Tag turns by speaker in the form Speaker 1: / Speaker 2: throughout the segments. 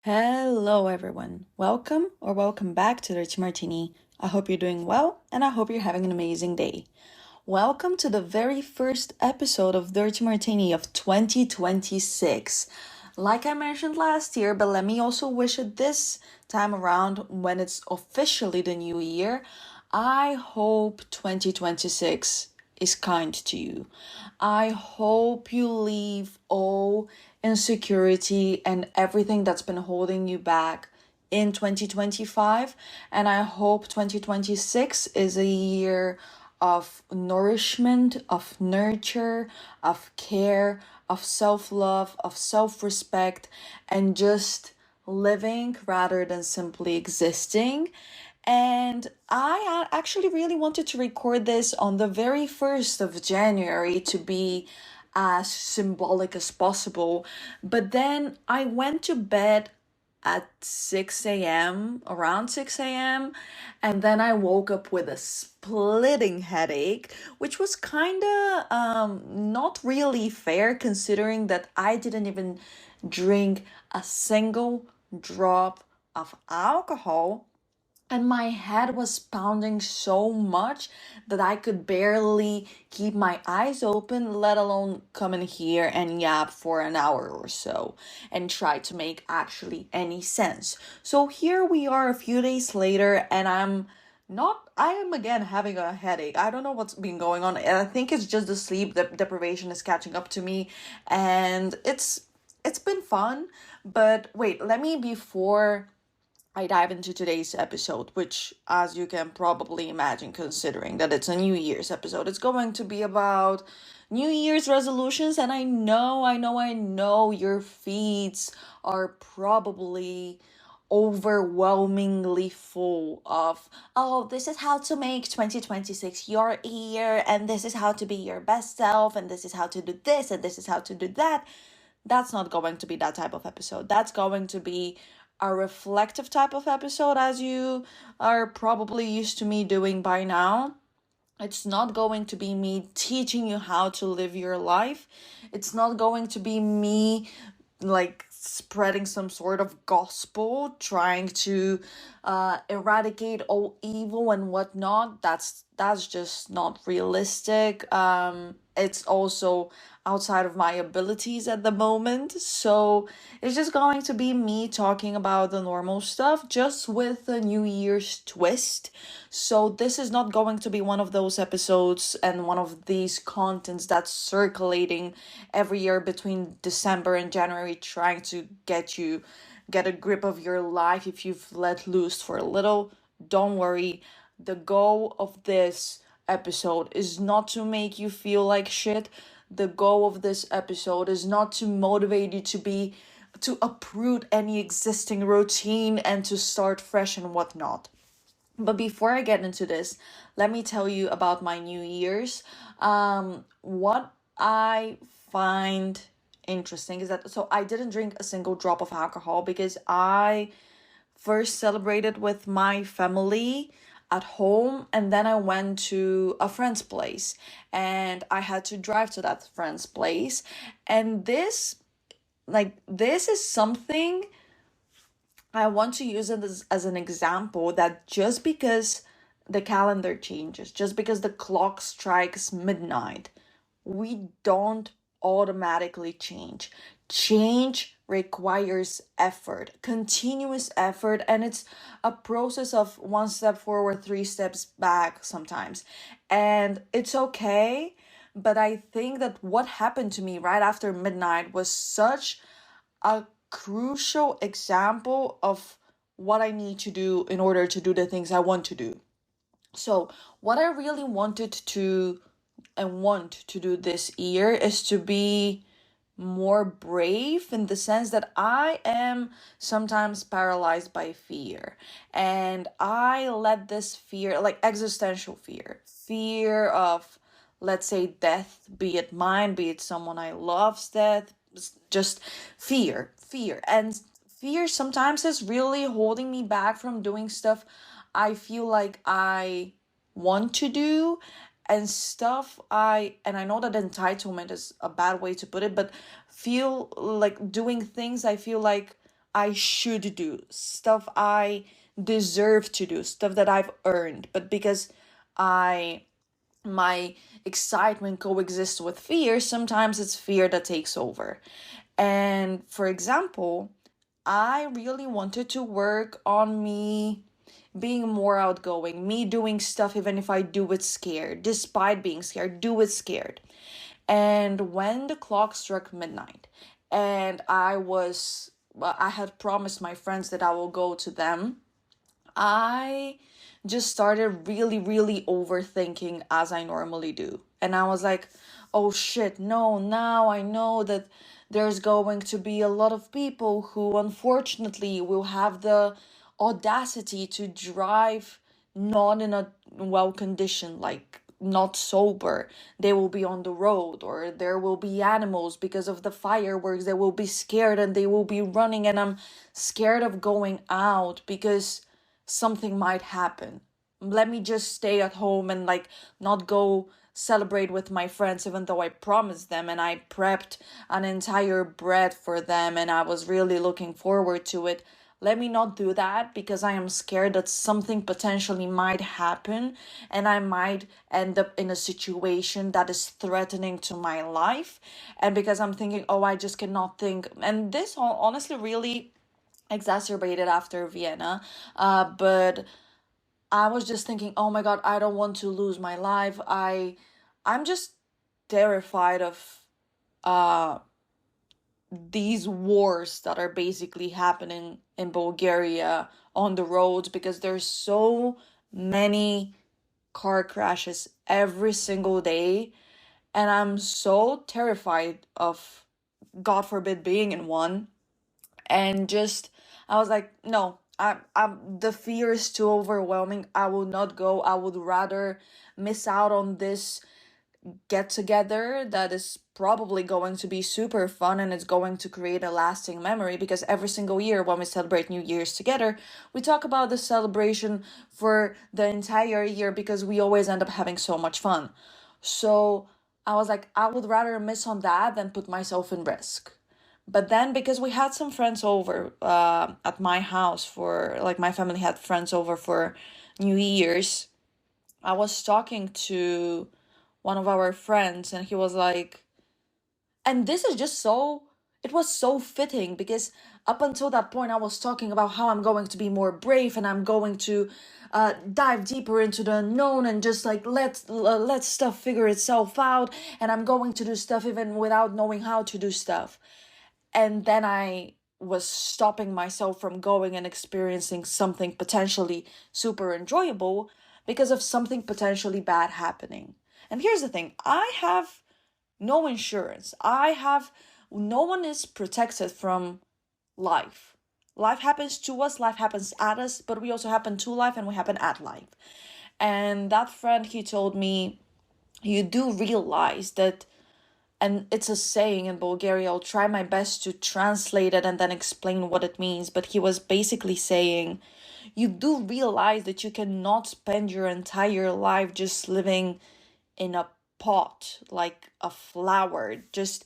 Speaker 1: Hello, everyone. Welcome back to Dirty Martini. I hope you're doing well and I hope you're having an amazing day. Welcome to the very first episode of Dirty Martini of 2026. Like I mentioned last year, but let me also wish it this time around when it's officially the new year. I hope 2026 is kind to you. I hope you leave all insecurity and everything that's been holding you back in 2025. And I hope 2026 is a year of nourishment, of nurture, of care, of self love, of self respect, and just living rather than simply existing. And I actually really wanted to record this on the very 1st of January to be as symbolic as possible. But then I went to bed at 6 a.m., around 6 a.m., and then I woke up with a splitting headache, which was kind of not really fair considering that I didn't even drink a single drop of alcohol and my head was pounding so much that I could barely keep my eyes open, let alone come in here and yap for an hour or so and try to make actually any sense. So here we are a few days later, and I am again having a headache. I don't know what's been going on. I think it's just the sleep deprivation is catching up to me, and it's been fun. But wait, let me before I dive into today's episode, which, as you can probably imagine, considering that it's a New Year's episode, it's going to be about New Year's resolutions. And I know your feeds are probably overwhelmingly full of, oh, this is how to make 2026 your year, and this is how to be your best self, and this is how to do this, and this is how to do that. That's not going to be that type of episode. That's going to be a reflective type of episode, as you are probably used to me doing by now. It's not going to be me teaching you how to live your life. It's not going to be me like spreading some sort of gospel, trying to eradicate all evil and whatnot. That's just not realistic. It's also outside of my abilities at the moment. So it's just going to be me talking about the normal stuff, just with a New Year's twist. So this is not going to be one of those episodes and one of these contents that's circulating every year between December and January, trying to get a grip of your life if you've let loose for a little. Don't worry. The goal of this episode is not to make you feel like shit. The goal of this episode is not to motivate you to uproot any existing routine and to start fresh and whatnot. But before I get into this, let me tell you about my New Year's. What I find interesting is that so I didn't drink a single drop of alcohol because I first celebrated with my family at home, and then I went to a friend's place and I had to drive to that friend's place. And this is something I want to use it as an example that just because the calendar changes, just because the clock strikes midnight, we don't automatically change. Change requires effort, continuous effort, and it's a process of one step forward, three steps back sometimes. And it's okay, but I think that what happened to me right after midnight was such a crucial example of what I need to do in order to do the things I want to do. So, what I really wanted to and want to do this year is to be more brave in the sense that I am sometimes paralyzed by fear. And I let this fear, like existential fear of, let's say, death, be it mine, be it someone I love's death, just fear. And fear sometimes is really holding me back from doing stuff I feel like I want to do, and stuff I know that entitlement is a bad way to put it, but feel like doing things I feel like I should do, stuff I deserve to do, stuff that I've earned. But because I my excitement coexists with fear, sometimes it's fear that takes over. And for example, I really wanted to work on me being more outgoing, me doing stuff even if I do it scared, despite being scared, do it scared. And when the clock struck midnight, and I had promised my friends that I will go to them, I just started really, really overthinking as I normally do. And I was like, oh shit, no, now I know that there's going to be a lot of people who unfortunately will have the audacity to drive not in a well condition, like not sober. They will be on the road, or there will be animals because of the fireworks. They will be scared and they will be running, and I'm scared of going out because something might happen. Let me just stay at home and like not go celebrate with my friends, even though I promised them and I prepped an entire bread for them and I was really looking forward to it. Let me not do that because I am scared that something potentially might happen and I might end up in a situation that is threatening to my life. And because I'm thinking, oh, I just cannot think. And this honestly really exacerbated after Vienna. But I was just thinking, oh my God, I don't want to lose my life. I'm just terrified of uh these wars that are basically happening in Bulgaria on the roads, because there's so many car crashes every single day, and I'm so terrified of, God forbid, being in one. And just I was like, no, I'm the fear is too overwhelming. I will not go. I would rather miss out on this get together that is probably going to be super fun, and it's going to create a lasting memory, because every single year when we celebrate New Year's together, we talk about the celebration for the entire year because we always end up having so much fun. So I was like, I would rather miss on that than put myself in risk. But then, because we had some friends over at my house, for like my family had friends over for New Year's, I was talking to one of our friends, and he was like, and this is just so, it was so fitting, because up until that point I was talking about how I'm going to be more brave and I'm going to dive deeper into the unknown and just like let stuff figure itself out, and I'm going to do stuff even without knowing how to do stuff. And then I was stopping myself from going and experiencing something potentially super enjoyable because of something potentially bad happening. And here's the thing, I have no insurance. No one is protected from life. Life happens to us, life happens at us, but we also happen to life and we happen at life. And that friend, he told me, you do realize that, and it's a saying in Bulgaria, I'll try my best to translate it and then explain what it means, but he was basically saying, you do realize that you cannot spend your entire life just living in a pot, like a flower, just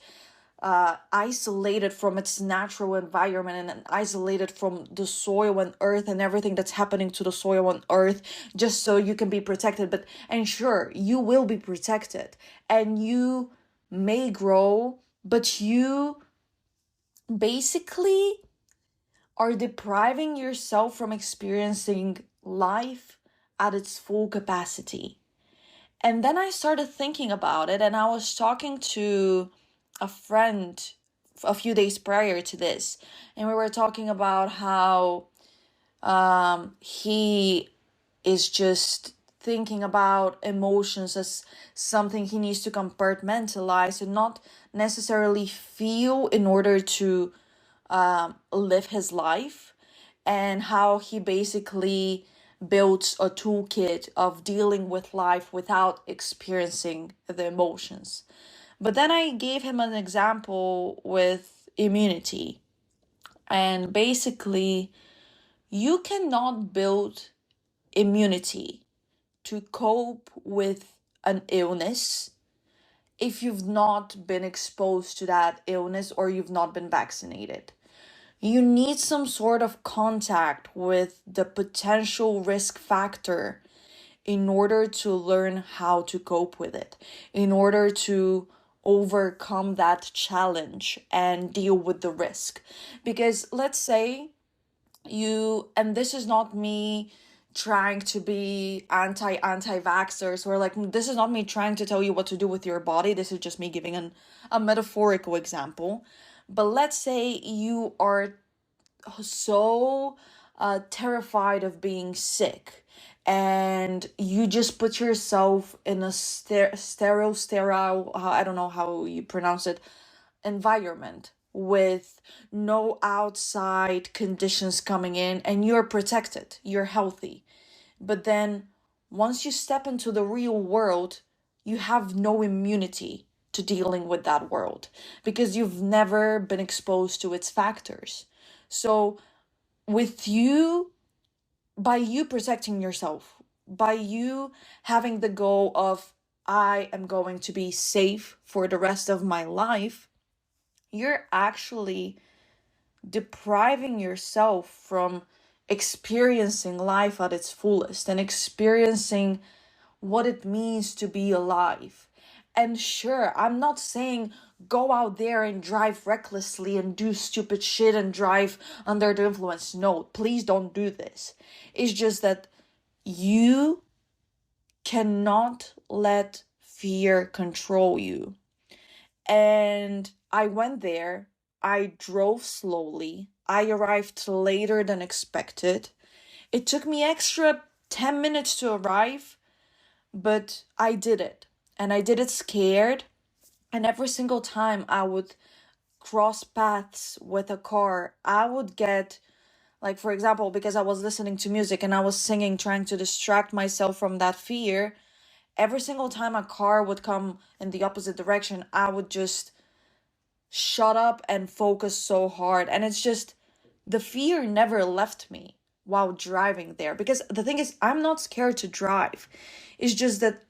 Speaker 1: isolated from its natural environment and isolated from the soil and earth and everything that's happening to the soil and earth, just so you can be protected. But, and sure, you will be protected and you may grow, but you basically are depriving yourself from experiencing life at its full capacity. And then I started thinking about it, and I was talking to a friend a few days prior to this, and we were talking about how he is just thinking about emotions as something he needs to compartmentalize and not necessarily feel in order to live his life, and how he basically builds a toolkit of dealing with life without experiencing the emotions. But then I gave him an example with immunity. And basically, you cannot build immunity to cope with an illness if you've not been exposed to that illness or you've not been vaccinated. You need some sort of contact with the potential risk factor in order to learn how to cope with it, in order to overcome that challenge and deal with the risk. Because let's say and this is not me trying to be anti-vaxxers, or like, this is not me trying to tell you what to do with your body. This is just me giving a metaphorical example. But let's say you are so terrified of being sick, and you just put yourself in a sterile, I don't know how you pronounce it, environment with no outside conditions coming in, and you're protected, you're healthy. But then once you step into the real world, you have no immunity to dealing with that world because you've never been exposed to its factors. So, with you, by you protecting yourself, by you having the goal of, I am going to be safe for the rest of my life, you're actually depriving yourself from experiencing life at its fullest and experiencing what it means to be alive. And sure, I'm not saying go out there and drive recklessly and do stupid shit and drive under the influence. No, please don't do this. It's just that you cannot let fear control you. And I went there. I drove slowly. I arrived later than expected. It took me extra 10 minutes to arrive, but I did it. And I did it scared. And every single time I would cross paths with a car, I would get, like, for example, because I was listening to music and I was singing, trying to distract myself from that fear, every single time a car would come in the opposite direction, I would just shut up and focus so hard. And it's just, the fear never left me while driving there. Because the thing is, I'm not scared to drive. It's just that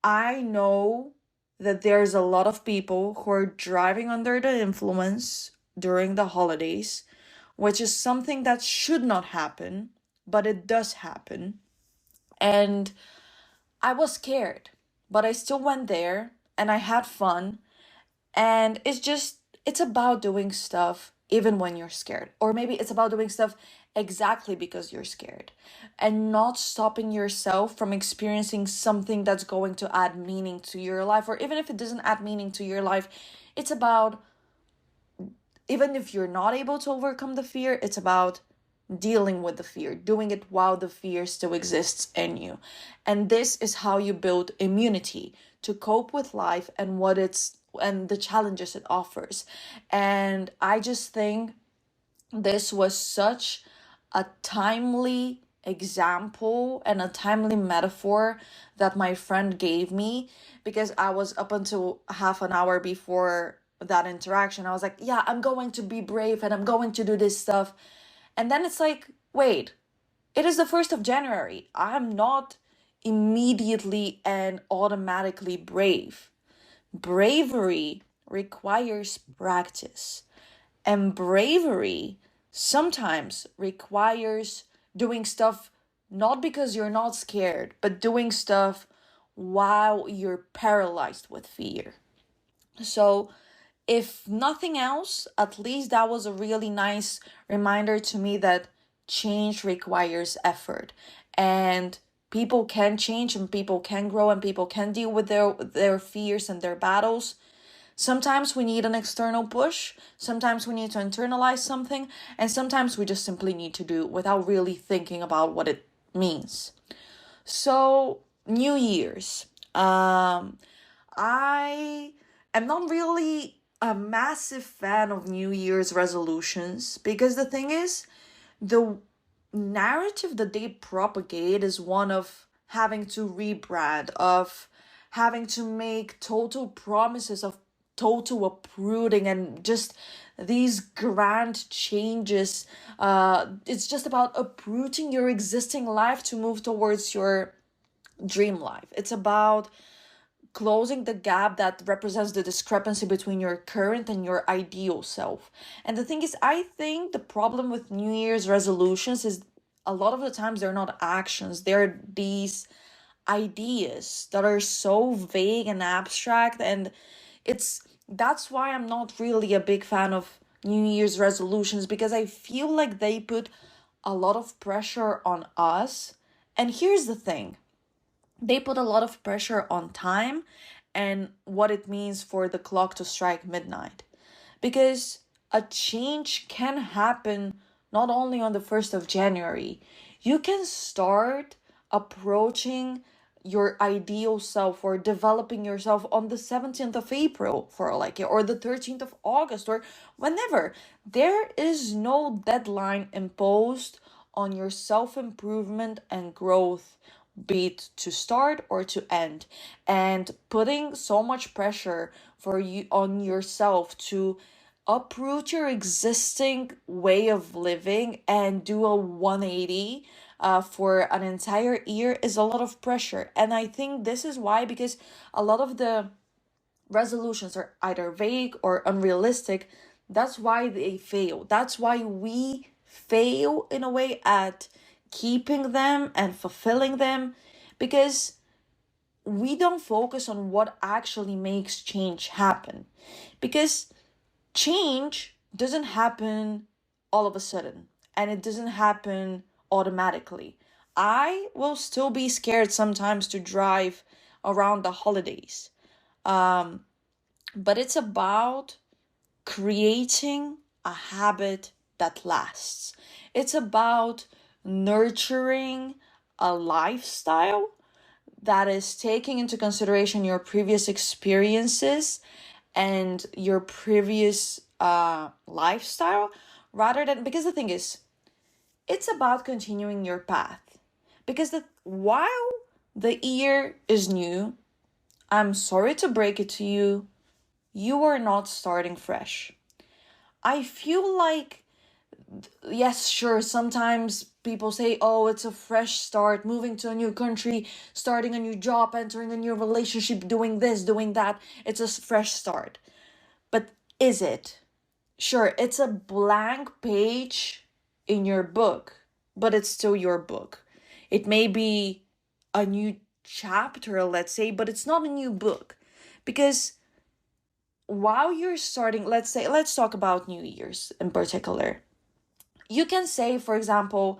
Speaker 1: I know that there's a lot of people who are driving under the influence during the holidays, which is something that should not happen, but it does happen. And I was scared, but I still went there and I had fun. And it's about doing stuff even when you're scared. Or maybe it's about doing stuff exactly because you're scared and not stopping yourself from experiencing something that's going to add meaning to your life. Or even if it doesn't add meaning to your life, it's about, even if you're not able to overcome the fear, it's about dealing with the fear, doing it while the fear still exists in you. And this is how you build immunity to cope with life and the challenges it offers. And I just think this was such a timely example and a timely metaphor that my friend gave me, because I was up until half an hour before that interaction. I was like, yeah, I'm going to be brave and I'm going to do this stuff. And then it's like, wait, it is the 1st of January. I'm not immediately and automatically brave. Bravery requires practice. And bravery sometimes requires doing stuff not because you're not scared, but doing stuff while you're paralyzed with fear. So, if nothing else, at least that was a really nice reminder to me that change requires effort. And people can change and people can grow and people can deal with their fears and their battles. Sometimes we need an external push, sometimes we need to internalize something, and sometimes we just simply need to do without really thinking about what it means. So, New Year's. I am not really a massive fan of New Year's resolutions, because the thing is, the narrative that they propagate is one of having to rebrand, of having to make total promises of total uprooting and just these grand changes. It's just about uprooting your existing life to move towards your dream life. It's about closing the gap that represents the discrepancy between your current and your ideal self. And the thing is, I think the problem with New Year's resolutions is a lot of the times they're not actions, they're these ideas that are so vague and abstract, and that's why I'm not really a big fan of New Year's resolutions, because I feel like they put a lot of pressure on us. And here's the thing, they put a lot of pressure on time and what it means for the clock to strike midnight. Because a change can happen not only on the 1st of January, you can start approaching your ideal self or developing yourself on the 17th of April for like it, or the 13th of August, or whenever. There is no deadline imposed on your self-improvement and growth, be it to start or to end. And putting so much pressure for you on yourself to uproot your existing way of living and do a 180 for an entire year is a lot of pressure. And I think this is why, because a lot of the resolutions are either vague or unrealistic. That's why they fail. That's why we fail in a way at keeping them and fulfilling them, because we don't focus on what actually makes change happen. Because change doesn't happen all of a sudden, and it doesn't happen automatically. I will still be scared sometimes to drive around the holidays. But it's about creating a habit that lasts. It's about nurturing a lifestyle that is taking into consideration your previous experiences and your previous lifestyle, rather than, because the thing is, it's about continuing your path. Because while the year is new, I'm sorry to break it to you, you are not starting fresh. I feel like, yes, sure, sometimes people say, oh, it's a fresh start, moving to a new country, starting a new job, entering a new relationship, doing this, doing that. It's a fresh start. But is it? Sure, it's a blank page in your book, but it's still your book. It may be a new chapter, let's say, but it's not a new book. Because while you're starting, let's talk about New Year's in particular. You can say, for example,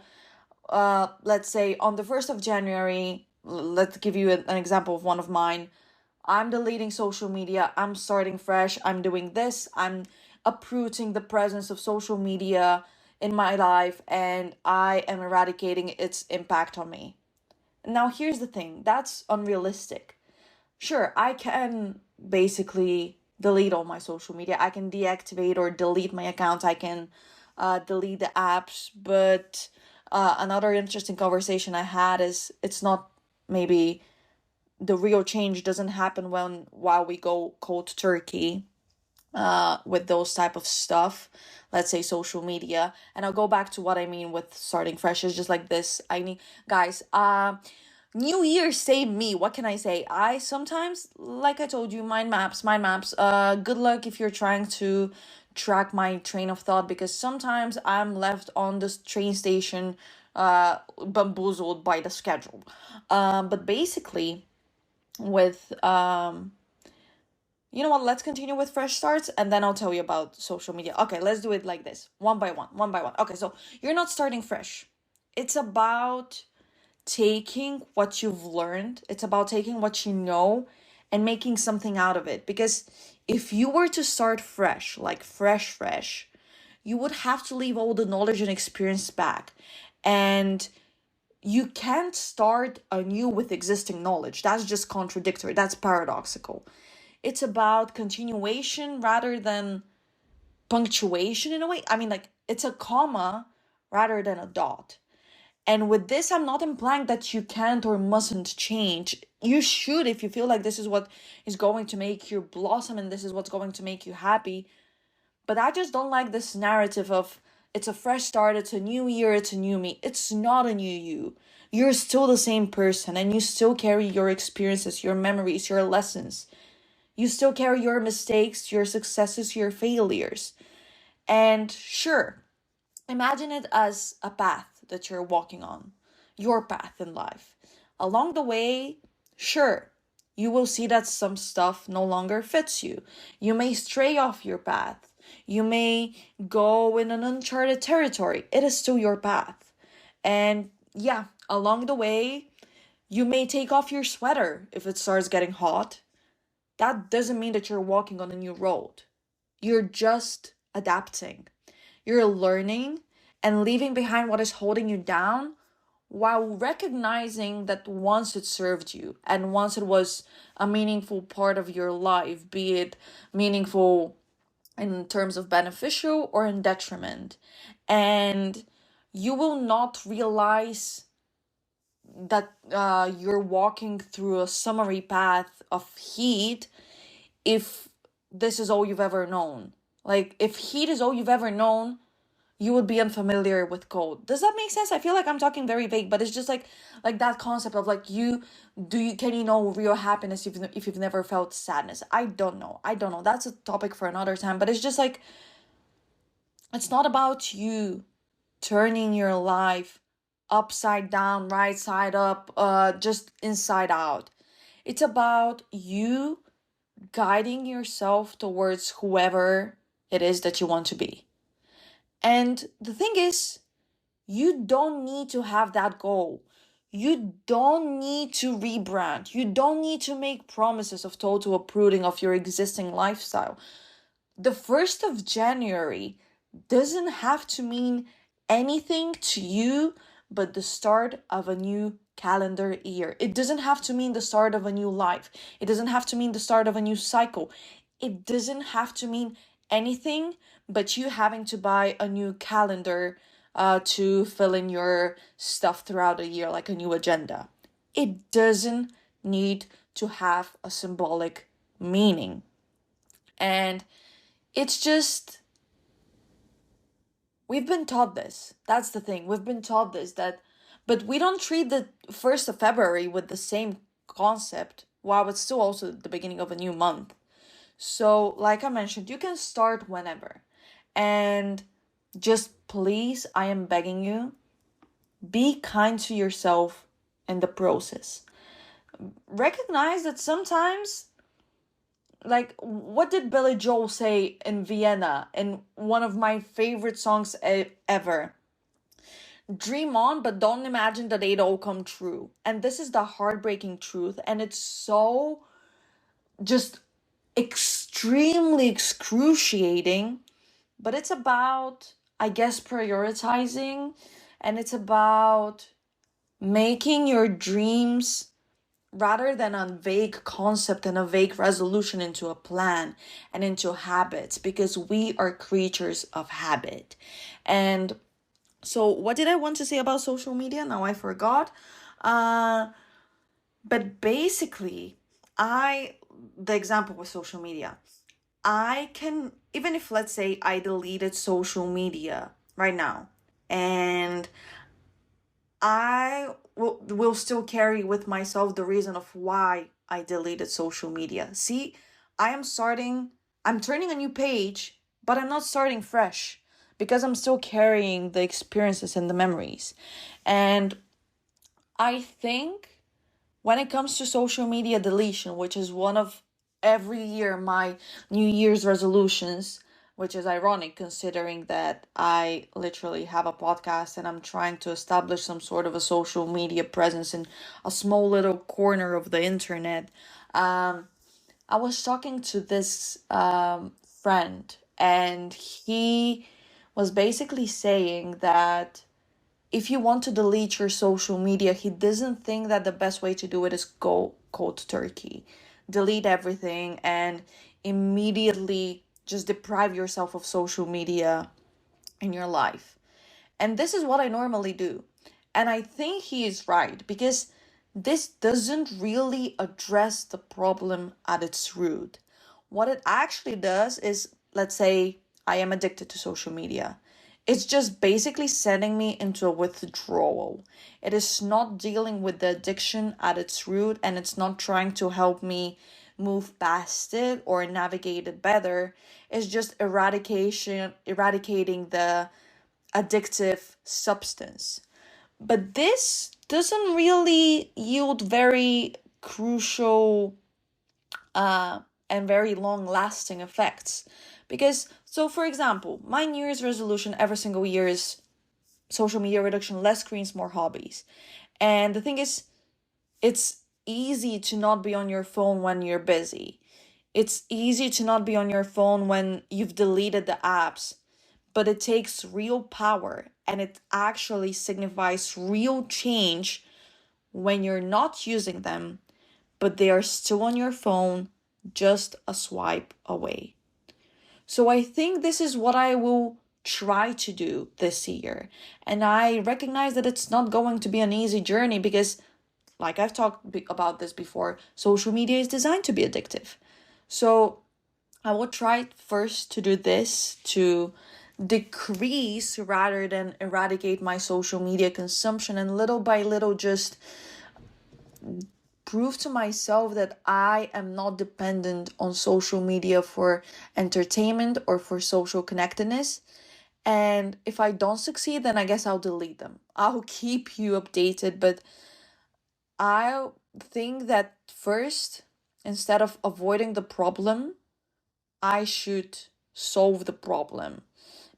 Speaker 1: let's say on the 1st of January, let's give you an example of one of mine. I'm deleting social media, I'm starting fresh, I'm doing this, I'm uprooting the presence of social media in my life, and I am eradicating its impact on me. Now, here's the thing, that's unrealistic. Sure, I can basically delete all my social media. I can deactivate or delete my accounts. I can delete the apps. But another interesting conversation I had is, it's not, maybe the real change doesn't happen while we go cold turkey with those type of stuff, let's say social media. And I'll go back to what I mean with starting fresh. It's just like this. I need, guys, New Year saved me. What can I say? I sometimes, like I told you, mind maps, mind maps. Good luck if you're trying to track my train of thought, because sometimes I'm left on this train station, bamboozled by the schedule. But basically, with you know what? Let's continue with fresh starts, and then I'll tell you about social media. Okay, let's do it like this, one by one, one by one. Okay, so you're not starting fresh. It's about taking what you've learned, it's about taking what you know and making something out of it. Because if you were to start fresh, like fresh, you would have to leave all the knowledge and experience back. And you can't start anew with existing knowledge. That's just contradictory. That's paradoxical. It's about continuation rather than punctuation in a way. I mean, like, it's a comma rather than a dot. And with this, I'm not implying that you can't or mustn't change. You should, if you feel like this is what is going to make you blossom and this is what's going to make you happy. But I just don't like this narrative of it's a fresh start, it's a new year, it's a new me. It's not a new you. You're still the same person and you still carry your experiences, your memories, your lessons. You still carry your mistakes, your successes, your failures. And sure, imagine it as a path that you're walking on, your path in life. Along the way, sure, you will see that some stuff no longer fits you. You may stray off your path. You may go in an uncharted territory. It is still your path. And yeah, along the way, you may take off your sweater if it starts getting hot. That doesn't mean that you're walking on a new road. You're just adapting. You're learning and leaving behind what is holding you down while recognizing that once it served you and once it was a meaningful part of your life, be it meaningful in terms of beneficial or in detriment. And you will not realize that you're walking through a summary path of heat if this is all you've ever known. Like, if heat is all you've ever known, you would be unfamiliar with cold. Does that make sense? I feel like I'm talking very vague, but it's just like that concept of like can you know real happiness if you've never felt sadness? I don't know. I don't know. That's a topic for another time, but it's just like it's not about you turning your life upside down, right side up, just inside out. It's about you guiding yourself towards whoever it is that you want to be. And the thing is, you don't need to have that goal. You don't need to rebrand. You don't need to make promises of total uprooting of your existing lifestyle. The 1st of January doesn't have to mean anything to you but the start of a new calendar year. It doesn't have to mean the start of a new life. It doesn't have to mean the start of a new cycle. It doesn't have to mean anything but you having to buy a new calendar to fill in your stuff throughout the year, like a new agenda. It doesn't need to have a symbolic meaning. And it's just, we've been taught this. That's the thing. We've been taught this, but we don't treat the 1st of February with the same concept while it's still also the beginning of a new month. So, like I mentioned, you can start whenever. And just please, I am begging you, be kind to yourself in the process. Recognize that sometimes, like, what did Billy Joel say in Vienna in one of my favorite songs ever? Dream on, but don't imagine that they'd all come true. And this is the heartbreaking truth. And it's so just extremely excruciating, but it's about, I guess, prioritizing, and it's about making your dreams rather than a vague concept and a vague resolution into a plan and into habits, because we are creatures of habit. And so what did I want to say about social media? Now I forgot. But basically, the example with social media, I can, even if let's say I deleted social media right now, and I will still carry with myself the reason of why I deleted social media. See, I'm turning a new page, but I'm not starting fresh because I'm still carrying the experiences and the memories. And I think when it comes to social media deletion, which is one of every year my New Year's resolutions, which is ironic considering that I literally have a podcast and I'm trying to establish some sort of a social media presence in a small little corner of the internet. I was talking to this friend, and he was basically saying that if you want to delete your social media, he doesn't think that the best way to do it is go cold turkey. Delete everything and immediately just deprive yourself of social media in your life. And this is what I normally do. And I think he is right because this doesn't really address the problem at its root. What it actually does is, let's say I am addicted to social media. it's just basically sending me into a withdrawal. It is not dealing with the addiction at its root, and it's not trying to help me move past it or navigate it better. It's just eradicating the addictive substance. But this doesn't really yield very crucial and very long lasting effects. Because, so for example, my New Year's resolution every single year is social media reduction, less screens, more hobbies. And the thing is, it's easy to not be on your phone when you're busy. It's easy to not be on your phone when you've deleted the apps, but it takes real power and it actually signifies real change when you're not using them, but they are still on your phone, just a swipe away. So I think this is what I will try to do this year. And I recognize that it's not going to be an easy journey because, like I've talked about this before, social media is designed to be addictive. So I will try first to do this to decrease rather than eradicate my social media consumption, and little by little just prove to myself that I am not dependent on social media for entertainment or for social connectedness. And if I don't succeed, then I guess I'll delete them. I'll keep you updated, but I think that first, instead of avoiding the problem, I should solve the problem.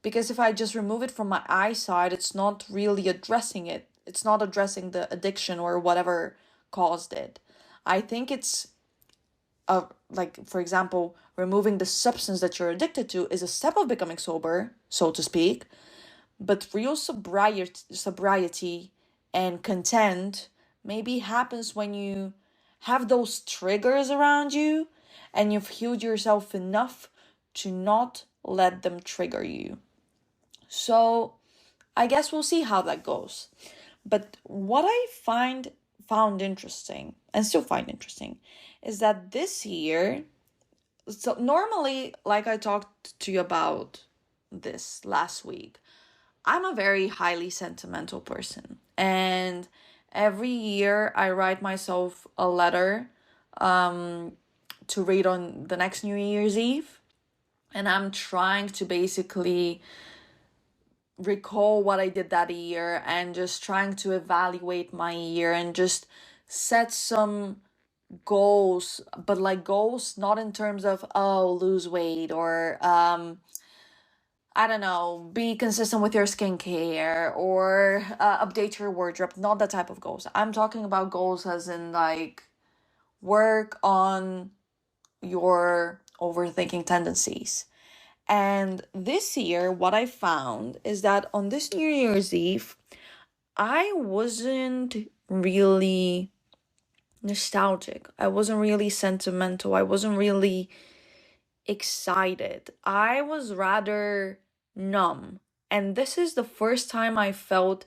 Speaker 1: Because if I just remove it from my eyesight, it's not really addressing it. It's not addressing the addiction or whatever caused it. I think it's like, for example, removing the substance that you're addicted to is a step of becoming sober, so to speak. But real sobriety and content maybe happens when you have those triggers around you and you've healed yourself enough to not let them trigger you. So I guess we'll see how that goes. But what I found interesting and still find interesting is that this year, so normally, like I talked to you about this last week, I'm a very highly sentimental person. And every year I write myself a letter to read on the next New Year's Eve. And I'm trying to basically recall what I did that year and just trying to evaluate my year and just set some goals, but like goals not in terms of, oh, lose weight or I don't know, be consistent with your skincare or update your wardrobe, not that type of goals. I'm talking about goals as in like work on your overthinking tendencies. And this year, what I found is that on this New Year's Eve, I wasn't really nostalgic. I wasn't really sentimental. I wasn't really excited. I was rather numb. And this is the first time I felt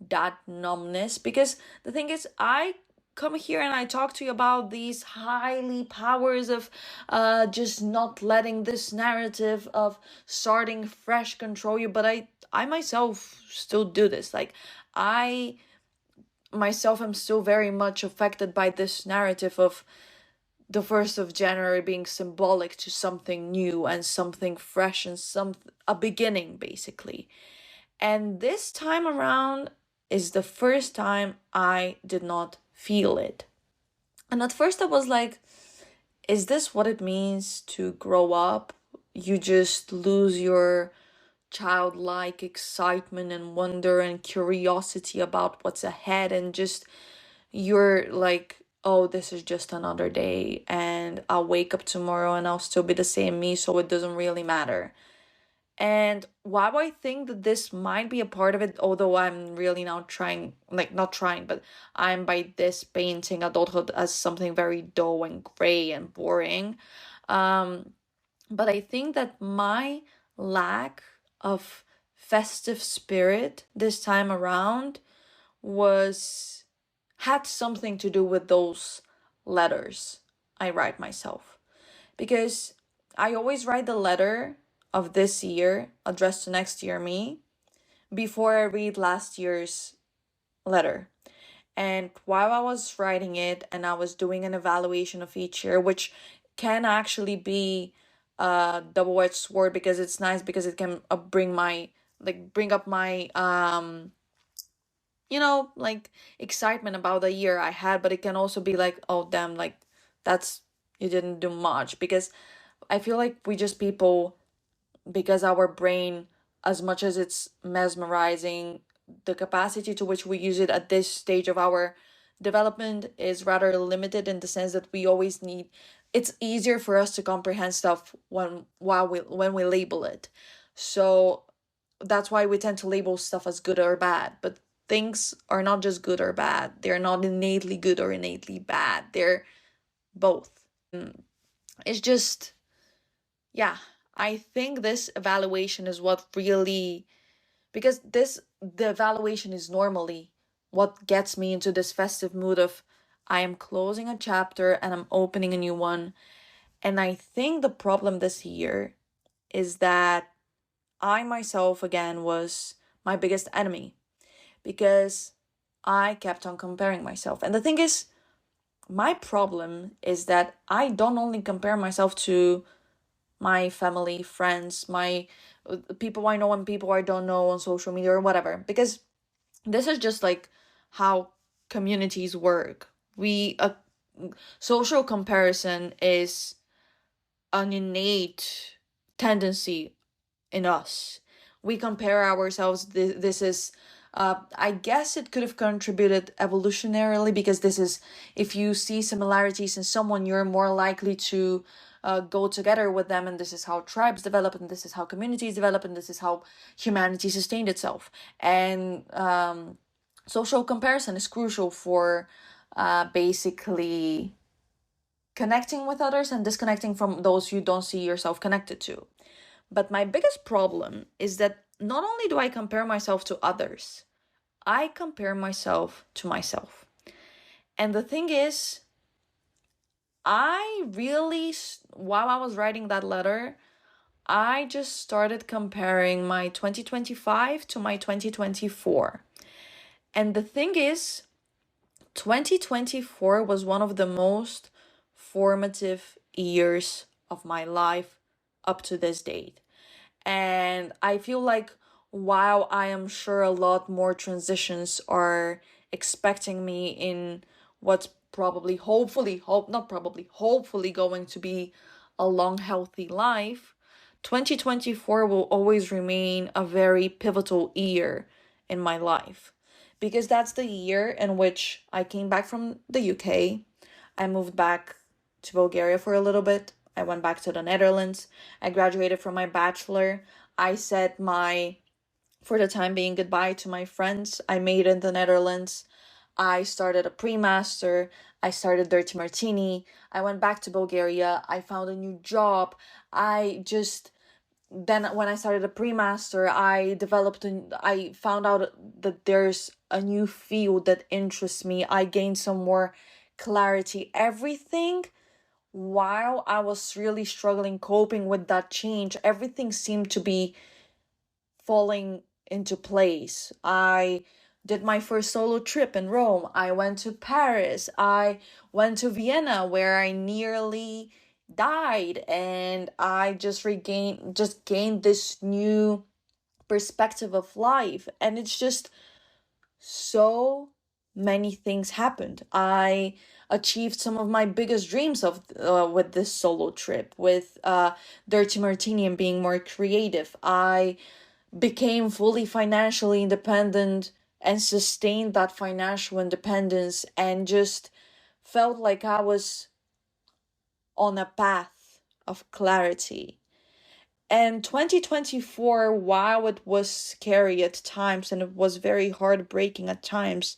Speaker 1: that numbness because the thing is, I come here and I talk to you about these highly powers of just not letting this narrative of starting fresh control you, but I myself still do this. Like, I myself am still very much affected by this narrative of the 1st of January being symbolic to something new and something fresh and a beginning basically. And this time around is the first time I did not feel it. And at first I was like, is this what it means to grow up? You just lose your childlike excitement and wonder and curiosity about what's ahead, and just you're like, oh, this is just another day and I'll wake up tomorrow and I'll still be the same me, so it doesn't really matter. And while I think that this might be a part of it, although I'm really now trying, like not trying, but I'm by this painting adulthood as something very dull and gray and boring. Um, but I think that my lack of festive spirit this time around was had something to do with those letters I write myself. Because I always write the letter of this year addressed to next year me, before I read last year's letter. And while I was writing it and I was doing an evaluation of each year, which can actually be a double-edged sword because it's nice because it can bring up my like excitement about the year I had, but it can also be like, oh damn, like that's you didn't do much because I feel like we just people because our brain, as much as it's mesmerizing, the capacity to which we use it at this stage of our development is rather limited in the sense that we always need it's easier for us to comprehend stuff when we label it. So that's why we tend to label stuff as good or bad. But things are not just good or bad. They're not innately good or innately bad. They're both. It's just, yeah, I think this evaluation is what really, because the evaluation is normally what gets me into this festive mood of I am closing a chapter and I'm opening a new one. And I think the problem this year is that I myself again was my biggest enemy because I kept on comparing myself. And the thing is, my problem is that I don't only compare myself to my family, friends, my people I know and people I don't know on social media or whatever, because this is just like how communities work. Social comparison is an innate tendency in us. We compare ourselves. This is, I guess it could have contributed evolutionarily because this is, if you see similarities in someone, you're more likely to go together with them. And this is how tribes develop, and this is how communities develop, and this is how humanity sustained itself. And social comparison is crucial for basically connecting with others and disconnecting from those you don't see yourself connected to. But my biggest problem is that not only do I compare myself to others, I compare myself to myself. And the thing is, while I was writing that letter, I just started comparing my 2025 to my 2024. And the thing is, 2024 was one of the most formative years of my life up to this date. And I feel like while I am sure a lot more transitions are expecting me in what's probably, hopefully going to be a long, healthy life, 2024 will always remain a very pivotal year in my life. Because that's the year in which I came back from the UK. I moved back to Bulgaria for a little bit. I went back to the Netherlands. I graduated from my bachelor. I said for the time being, goodbye to my friends I made in the Netherlands. I started a pre-master. I started Dirty Martini. I went back to Bulgaria. I found a new job. Then when I started a pre-master, I found out that there's a new field that interests me. I gained some more clarity. Everything while I was really struggling coping with that change, everything seemed to be falling into place. I did my first solo trip in Rome. I went to Paris. I went to Vienna where I nearly died, and I just gained this new perspective of life. And it's just so many things happened. I achieved some of my biggest dreams of with this solo trip, with Dirty Martini and being more creative. I became fully financially independent and sustained that financial independence and just felt like I was on a path of clarity. And 2024, while it was scary at times and it was very heartbreaking at times,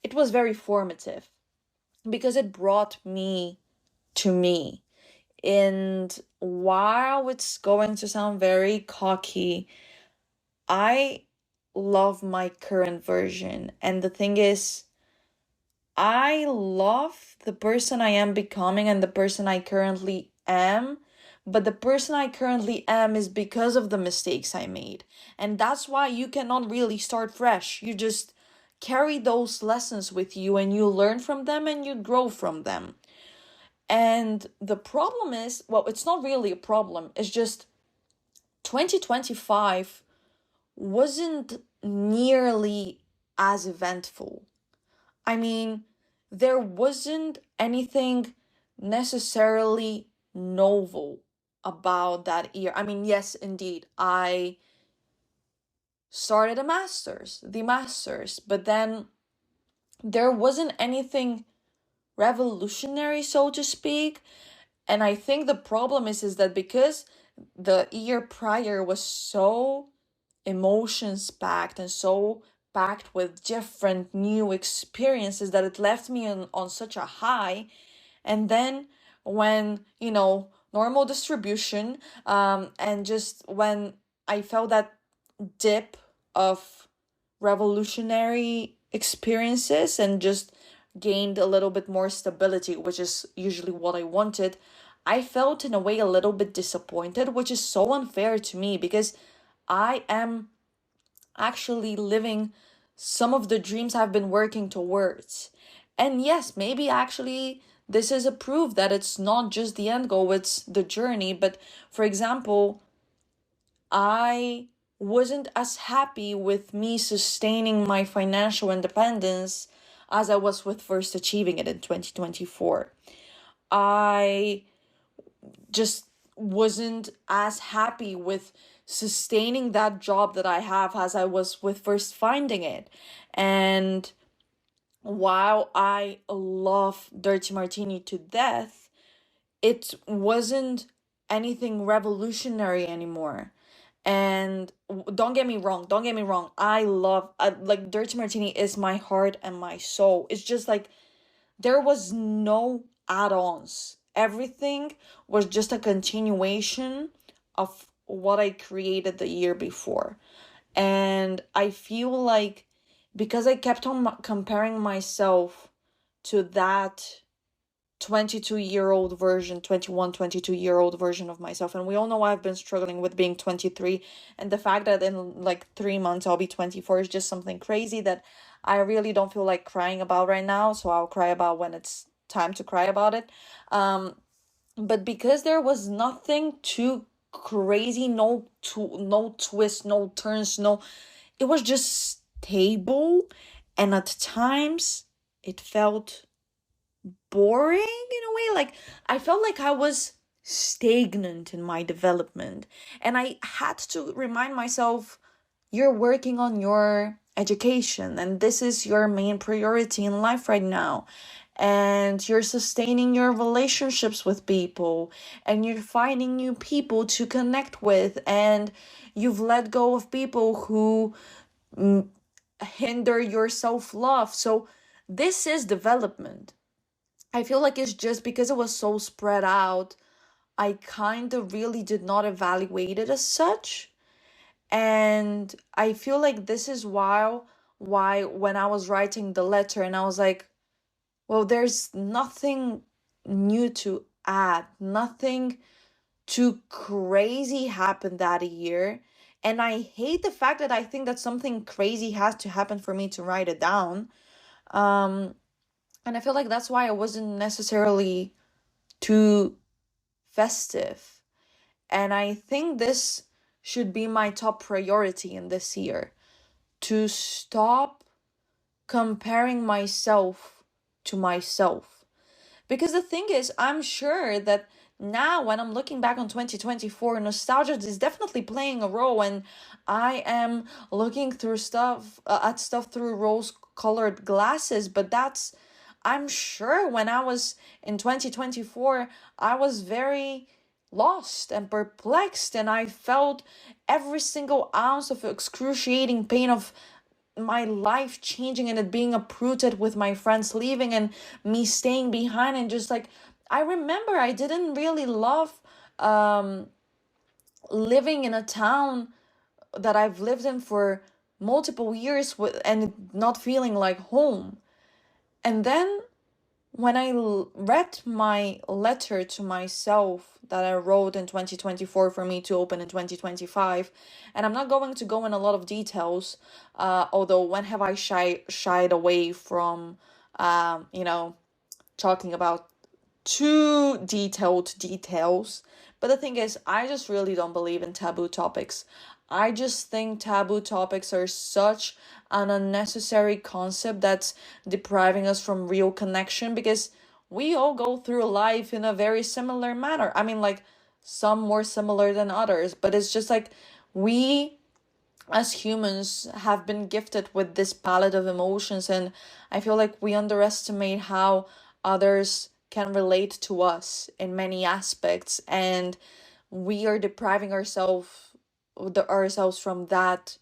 Speaker 1: it was very formative because it brought me to me. And while it's going to sound very cocky, I love my current version. And the thing is, I love the person I am becoming and the person I currently am, but the person I currently am is because of the mistakes I made. And that's why you cannot really start fresh. You just carry those lessons with you and you learn from them and you grow from them. And the problem is, well, it's not really a problem, it's just 2025 wasn't nearly as eventful. I mean, there wasn't anything necessarily novel about that year. I mean, yes, indeed, I started the master's, but then there wasn't anything revolutionary, so to speak. And I think the problem is that because the year prior was so emotions packed and so packed with different new experiences that it left me on such a high. And then when, normal distribution, and just when I felt that dip of revolutionary experiences and just gained a little bit more stability, which is usually what I wanted, I felt in a way a little bit disappointed, which is so unfair to me because I am actually living some of the dreams I've been working towards. And yes, maybe actually this is a proof that it's not just the end goal, it's the journey. But for example, I wasn't as happy with me sustaining my financial independence as I was with first achieving it in 2024. I just wasn't as happy with sustaining that job that I have as I was with first finding it. And while I love Dirty Martini to death, it wasn't anything revolutionary anymore. And don't get me wrong. I love, like, Dirty Martini is my heart and my soul. It's just like there was no add-ons. Everything was just a continuation of what I created the year before. And I feel like because I kept on comparing myself to that 22-year-old version, 21, 22-year-old version of myself. And we all know I've been struggling with being 23. And the fact that in like 3 months I'll be 24 is just something crazy that I really don't feel like crying about right now. So I'll cry about when it's time to cry about it. But because there was nothing too crazy, no twists, no turns, it was just stable. And at times it felt boring in a way. Like I felt like I was stagnant in my development, and I had to remind myself, you're working on your education and this is your main priority in life right now, and you're sustaining your relationships with people, and you're finding new people to connect with, and you've let go of people who hinder your self-love. So this is development. I feel like it's just because it was so spread out, I kind of really did not evaluate it as such. And I feel like this is why when I was writing the letter and I was like, well, there's nothing new to add, nothing too crazy happened that year. And I hate the fact that I think that something crazy has to happen for me to write it down. Um, and I feel like that's why I wasn't necessarily too festive. And I think this should be my top priority in this year, to stop comparing myself to myself. Because the thing is, I'm sure that now when I'm looking back on 2024, nostalgia is definitely playing a role, and I am looking through stuff at stuff through rose-colored glasses. But I'm sure when I was in 2024, I was very lost and perplexed, and I felt every single ounce of excruciating pain of my life changing and it being uprooted with my friends leaving and me staying behind. And just like, I remember I didn't really love um living in a town that I've lived in for multiple years with and not feeling like home. And then when I read my letter to myself that I wrote in 2024 for me to open in 2025, and I'm not going to go in a lot of details, although when have I shied away from, you know, talking about too detailed details. But the thing is, I just really don't believe in taboo topics. I just think taboo topics are such an unnecessary concept that's depriving us from real connection, because we all go through life in a very similar manner. I mean, like, some more similar than others, but it's just like we as humans have been gifted with this palette of emotions, and I feel like we underestimate how others can relate to us in many aspects, and we are depriving ourselves from that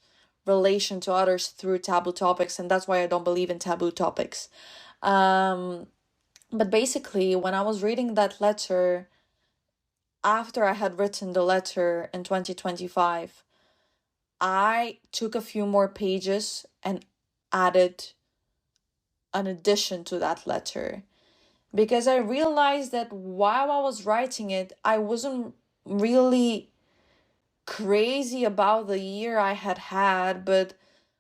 Speaker 1: relation to others through taboo topics, and that's why I don't believe in taboo topics. um but basically, when I was reading that letter, after I had written the letter in 2025, I took a few more pages and added an addition to that letter, because I realized that while I was writing it, I wasn't really crazy about the year I had had, but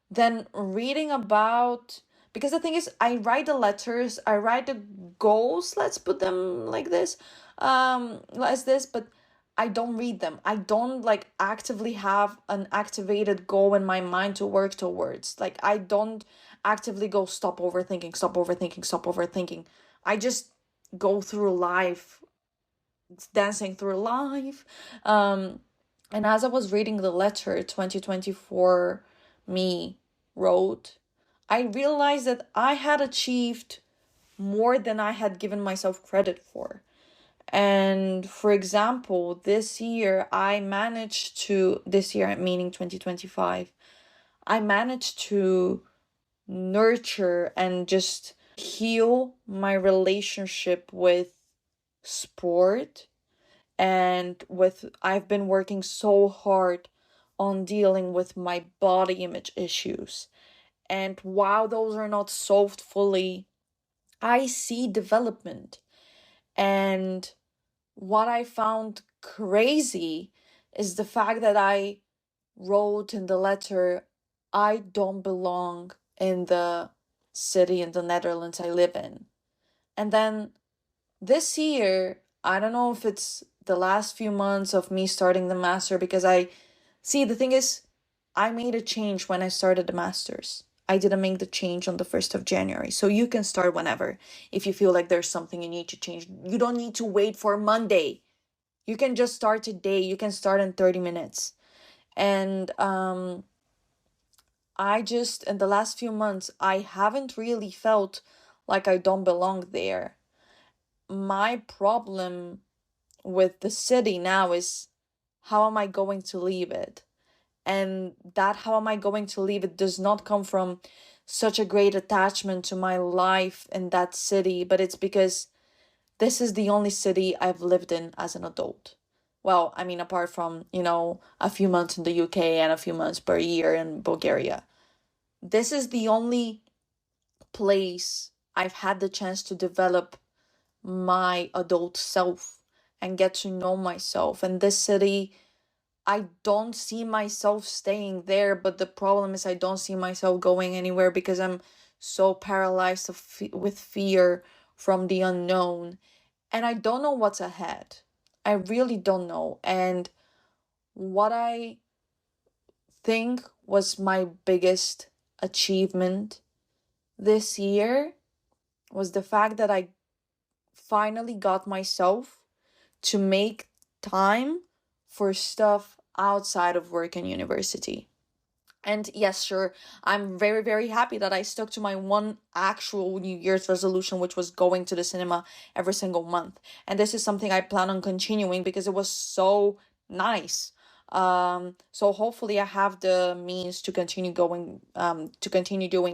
Speaker 1: then reading about, because the thing is, I write the letters, I write the goals, let's put them like this, as this, but I don't read them. I don't like actively have an activated goal in my mind to work towards. Like, I don't actively go stop overthinking, stop overthinking, stop overthinking. I just go through life, dancing through life. And as I was reading the letter 2024 me wrote, I realized that I had achieved more than I had given myself credit for. And for example, this year, meaning 2025, I managed to nurture and just heal my relationship with sport, and with I've been working so hard on dealing with my body image issues. And while those are not solved fully, I see development. And what I found crazy is the fact that I wrote in the letter, I don't belong in the city in the Netherlands I live in. And then this year, I don't know if it's the last few months of me starting the master, because the thing is, I made a change when I started the masters. I didn't make the change on the 1st of January. So you can start whenever. If you feel like there's something you need to change, you don't need to wait for Monday. You can just start today. You can start in 30 minutes. And in the last few months, I haven't really felt like I don't belong there. My problem with the city now is, how am I going to leave it? And that how am I going to leave it does not come from such a great attachment to my life in that city, but it's because this is the only city I've lived in as an adult. Well, I mean, apart from, a few months in the UK and a few months per year in Bulgaria. This is the only place I've had the chance to develop my adult self and get to know myself. And this city, I don't see myself staying there, but the problem is I don't see myself going anywhere because I'm so paralyzed with fear from the unknown. And I don't know what's ahead. I really don't know. And what I think was my biggest achievement this year was the fact that I finally got myself to make time for stuff outside of work and university. And yes, sure, I'm very, very happy that I stuck to my one actual New Year's resolution, which was going to the cinema every single month. And this is something I plan on continuing because it was so nice. So hopefully I have the means to continue doing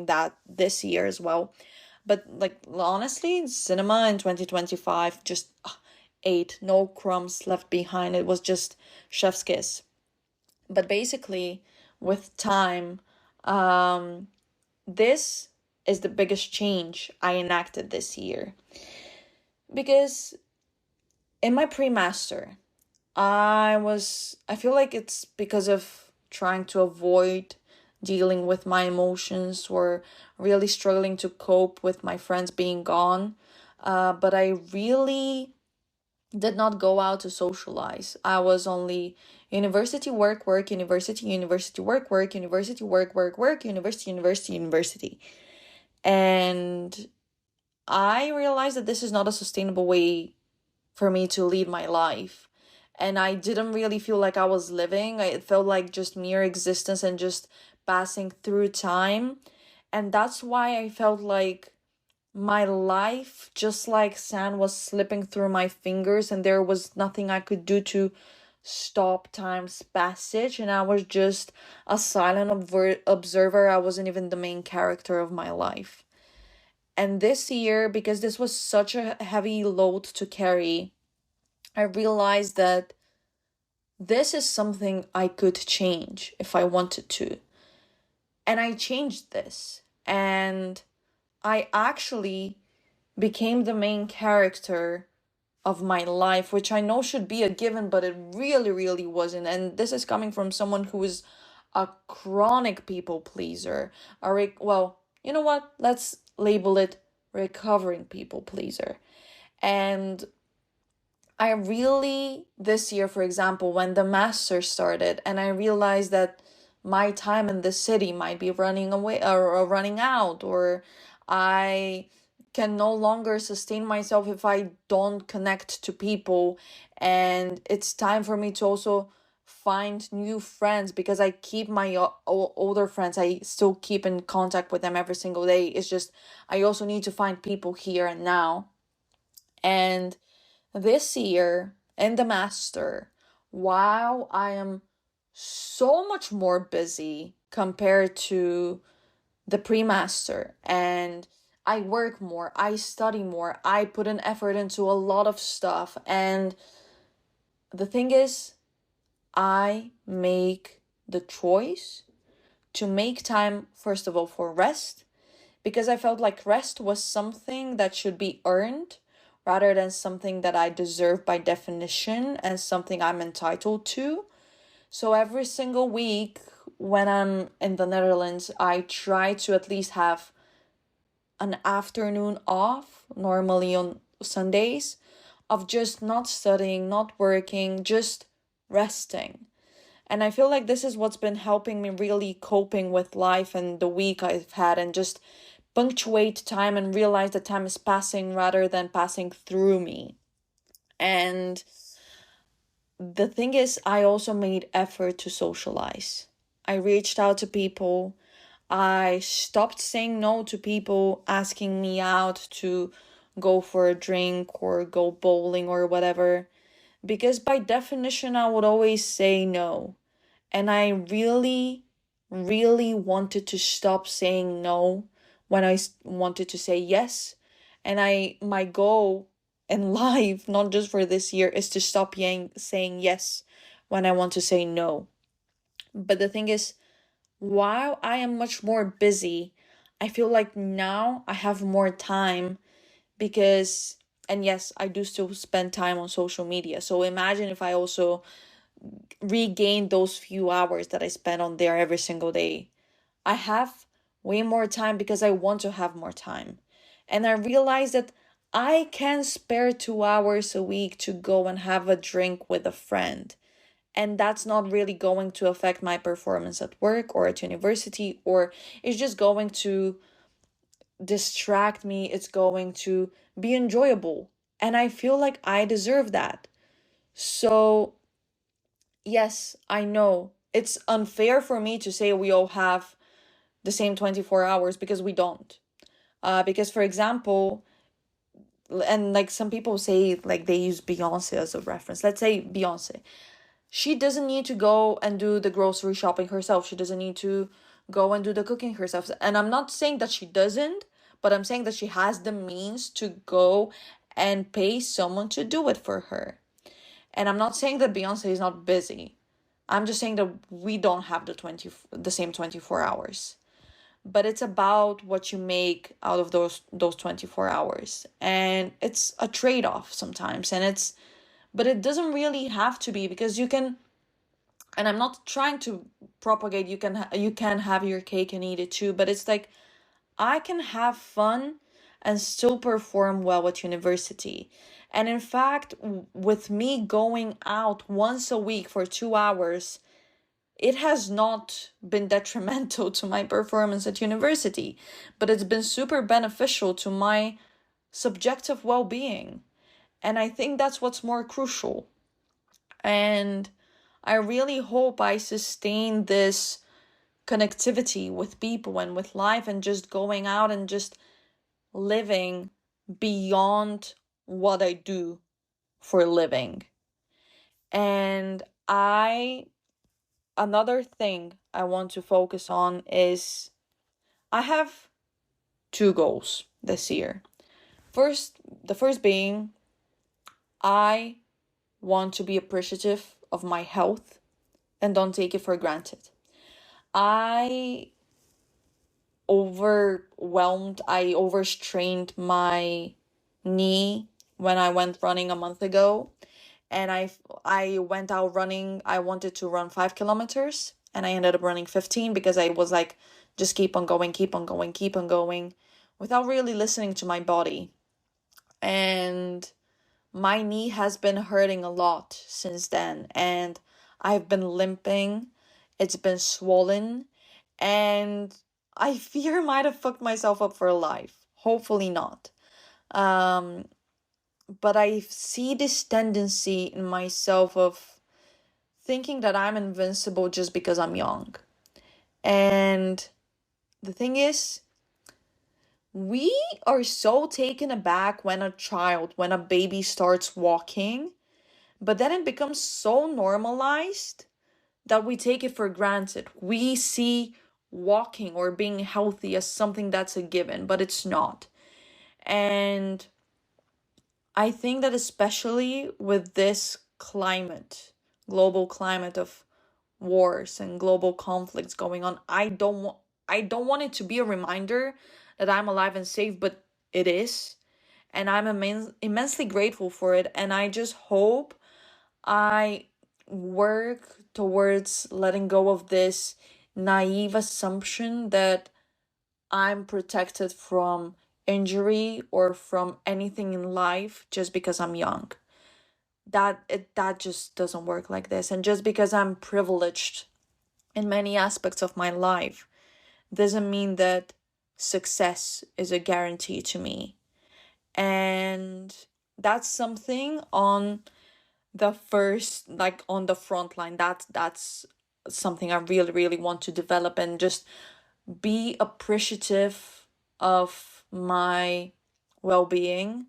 Speaker 1: that this year as well. But like, honestly, cinema in 2025 just ate, no crumbs left behind. It was just chef's kiss. But basically, with time, this is the biggest change I enacted this year. Because in my pre-master, I feel like it's because of trying to avoid dealing with my emotions or really struggling to cope with my friends being gone. But I really did not go out to socialize. I was only university, work, work, university, university, work, work, university, work, work, work, university, university, university. And I realized that this is not a sustainable way for me to lead my life. And I didn't really feel like I was living. It felt like just mere existence and just passing through time. And that's why I felt like my life, just like sand, was slipping through my fingers, and there was nothing I could do to stop time's passage. And I was just a silent observer. I wasn't even the main character of my life. And this year, because this was such a heavy load to carry, I realized that this is something I could change if I wanted to. And I changed this. And I actually became the main character of my life, which I know should be a given, but it really, really wasn't. And this is coming from someone who is a chronic people pleaser. Well, you know what? Let's label it recovering people pleaser. And I really, this year, for example, when the master started, and I realized that my time in the city might be running away or running out, or I can no longer sustain myself if I don't connect to people. And it's time for me to also find new friends, because I keep my older friends, I still keep in contact with them every single day. It's just, I also need to find people here and now. And this year in the master, while I am so much more busy compared to the pre-master, and I work more, I study more, I put an effort into a lot of stuff. And the thing is, I make the choice to make time, first of all, for rest, because I felt like rest was something that should be earned rather than something that I deserve by definition and something I'm entitled to. So every single week when I'm in the Netherlands, I try to at least have an afternoon off, normally on Sundays, of just not studying, not working, just resting. And I feel like this is what's been helping me really coping with life and the week I've had, and just punctuate time and realize that time is passing rather than passing through me. And the thing is, I also made effort to socialize. I reached out to people. I stopped saying no to people asking me out to go for a drink or go bowling or whatever, because by definition, I would always say no. And I really, really wanted to stop saying no when I wanted to say yes. And my goal in life, not just for this year, is to stop saying yes when I want to say no. But the thing is, while I am much more busy, I feel like now I have more time, because, and yes, I do still spend time on social media. So imagine if I also regain those few hours that I spend on there every single day. I have way more time because I want to have more time. And I realize that I can spare 2 hours a week to go and have a drink with a friend. And that's not really going to affect my performance at work or at university, or it's just going to distract me. It's going to be enjoyable. And I feel like I deserve that. So, yes, I know it's unfair for me to say we all have the same 24 hours, because we don't. Because, for example, and like some people say, like they use Beyonce as a reference. Let's say Beyonce. She doesn't need to go and do the grocery shopping herself. She doesn't need to go and do the cooking herself. And I'm not saying that she doesn't, but I'm saying that she has the means to go and pay someone to do it for her. And I'm not saying that Beyonce is not busy. I'm just saying that we don't have the same 24 hours. but it's about what you make out of those 24 hours. And it's a trade-off sometimes, but it doesn't really have to be, because you can, and I'm not trying to propagate you can have your cake and eat it too, but it's like I can have fun and still perform well at university. And in fact, with me going out once a week for 2 hours, it has not been detrimental to my performance at university, but it's been super beneficial to my subjective well-being. And I think that's what's more crucial. And I really hope I sustain this connectivity with people and with life, and just going out and just living beyond what I do for a living. And another thing I want to focus on is I have two goals this year. The first being, I want to be appreciative of my health and don't take it for granted. I overstrained my knee when I went running a month ago, and I went out running. I wanted to run 5 kilometers, and I ended up running 15, because I was like, just keep on going, keep on going, keep on going, without really listening to my body. And my knee has been hurting a lot since then, and I've been limping. It's been swollen, and I fear I might have fucked myself up for life. Hopefully not. But I see this tendency in myself of thinking that I'm invincible just because I'm young. And the thing is, we are so taken aback when a baby starts walking, but then it becomes so normalized that we take it for granted. We see walking or being healthy as something that's a given, but it's not. And I think that especially with this global climate of wars and global conflicts going on, I don't want it to be a reminder that I'm alive and safe, but it is. And I'm immensely grateful for it. And I just hope I work towards letting go of this naive assumption that I'm protected from injury or from anything in life just because I'm young. That just doesn't work like this. And just because I'm privileged in many aspects of my life doesn't mean that success is a guarantee to me. And that's something on the first, like on the front line, that's something I really, really want to develop, and just be appreciative of my well-being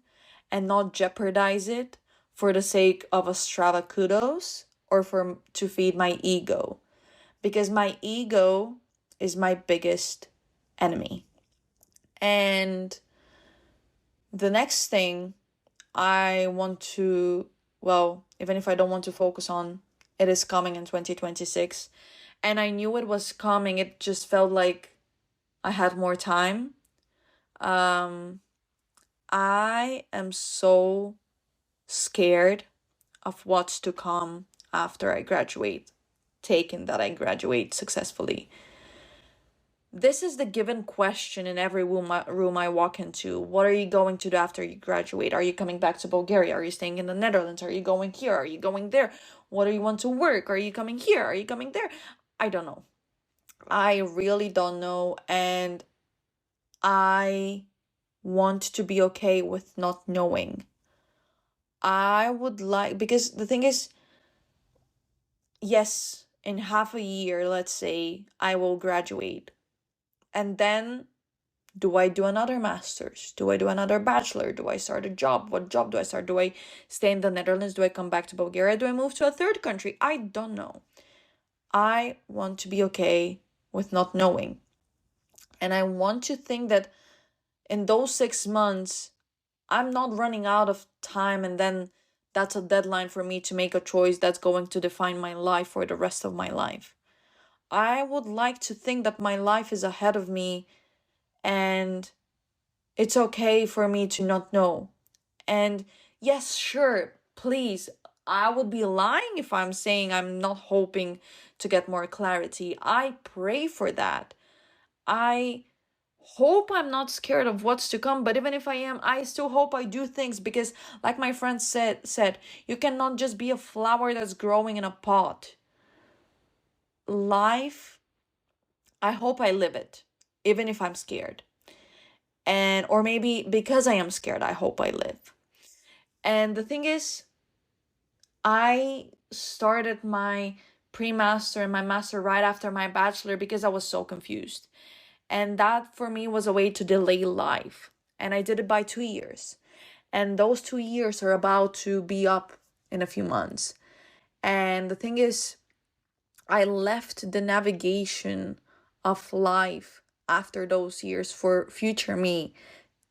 Speaker 1: and not jeopardize it for the sake of a Strava kudos or to feed my ego, because my ego is my biggest enemy. And the next thing I want to, well, even if I don't want to focus on, it is coming in 2026. And I knew it was coming. It just felt like I had more time. I am so scared of what's to come after I graduate, taken that I graduate successfully. This is the given question in every room I walk into. What are you going to do after you graduate? Are you coming back to Bulgaria? Are you staying in the Netherlands? Are you going here? Are you going there? What do you want to work? Are you coming here? Are you coming there? I don't know. I really don't know. And I want to be okay with not knowing. I would like, because the thing is, yes, in half a year, let's say, I will graduate. And then, do I do another master's? Do I do another bachelor? Do I start a job? What job do I start? Do I stay in the Netherlands? Do I come back to Bulgaria? Do I move to a third country? I don't know. I want to be okay with not knowing. And I want to think that in those 6 months, I'm not running out of time, and then that's a deadline for me to make a choice that's going to define my life for the rest of my life. I would like to think that my life is ahead of me, and it's okay for me to not know. And yes, sure, please, I would be lying if I'm saying I'm not hoping to get more clarity. I pray for that. I hope I'm not scared of what's to come, but even if I am, I still hope I do things, because like my friend said, you cannot just be a flower that's growing in a pot. Life, I hope I live it, even if I'm scared. And or maybe because I am scared, I hope I live. And the thing is, I started my pre-master and my master right after my bachelor because I was so confused. And that for me was a way to delay life. And I did it by 2 years. And those 2 years are about to be up in a few months. And the thing is, I left the navigation of life after those years for future me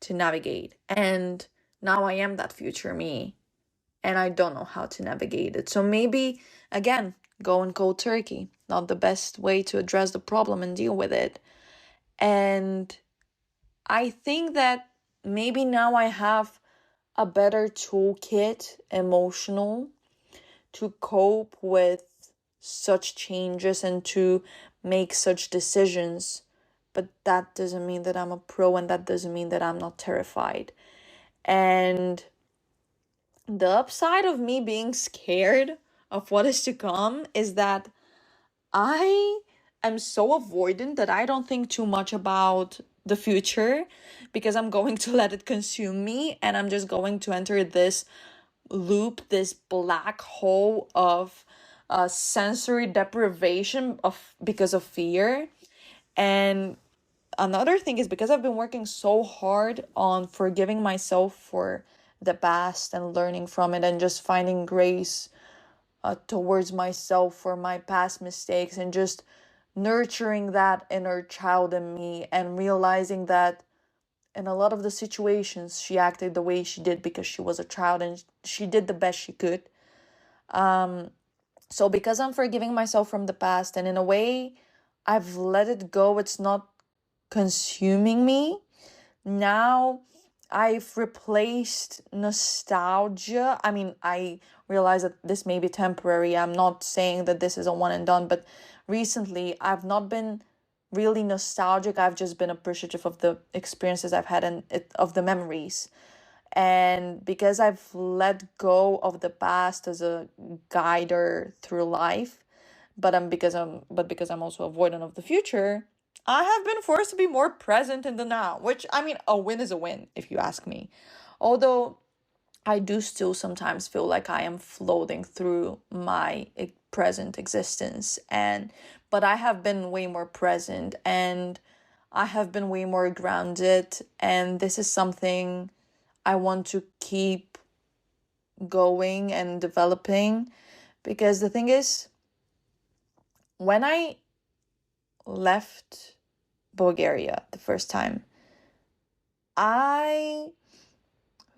Speaker 1: to navigate. And now I am that future me, and I don't know how to navigate it. So maybe, again, go and cold turkey. Not the best way to address the problem and deal with it. And I think that maybe now I have a better toolkit, emotional, to cope with such changes and to make such decisions. But that doesn't mean that I'm a pro, and that doesn't mean that I'm not terrified. And the upside of me being scared of what is to come is that I am so avoidant that I don't think too much about the future, because I'm going to let it consume me, and I'm just going to enter this loop, this black hole of sensory deprivation of because of fear. And another thing is, because I've been working so hard on forgiving myself for the past and learning from it and just finding grace towards myself for my past mistakes, and just nurturing that inner child in me, and realizing that in a lot of the situations she acted the way she did because she was a child and she did the best she could. So because I'm forgiving myself from the past, and in a way I've let it go, it's not consuming me. Now I've replaced nostalgia. I mean, I realize that this may be temporary. I'm not saying that this is a one and done, but recently I've not been really nostalgic. I've just been appreciative of the experiences I've had, and of the memories. And because I've let go of the past as a guider through life, because I'm also avoidant of the future, I have been forced to be more present in the now, which, I mean, a win is a win, if you ask me. Although I do still sometimes feel like I am floating through my present existence, but I have been way more present, and I have been way more grounded, and this is something I want to keep going and developing, because the thing is, when I left Bulgaria the first time, I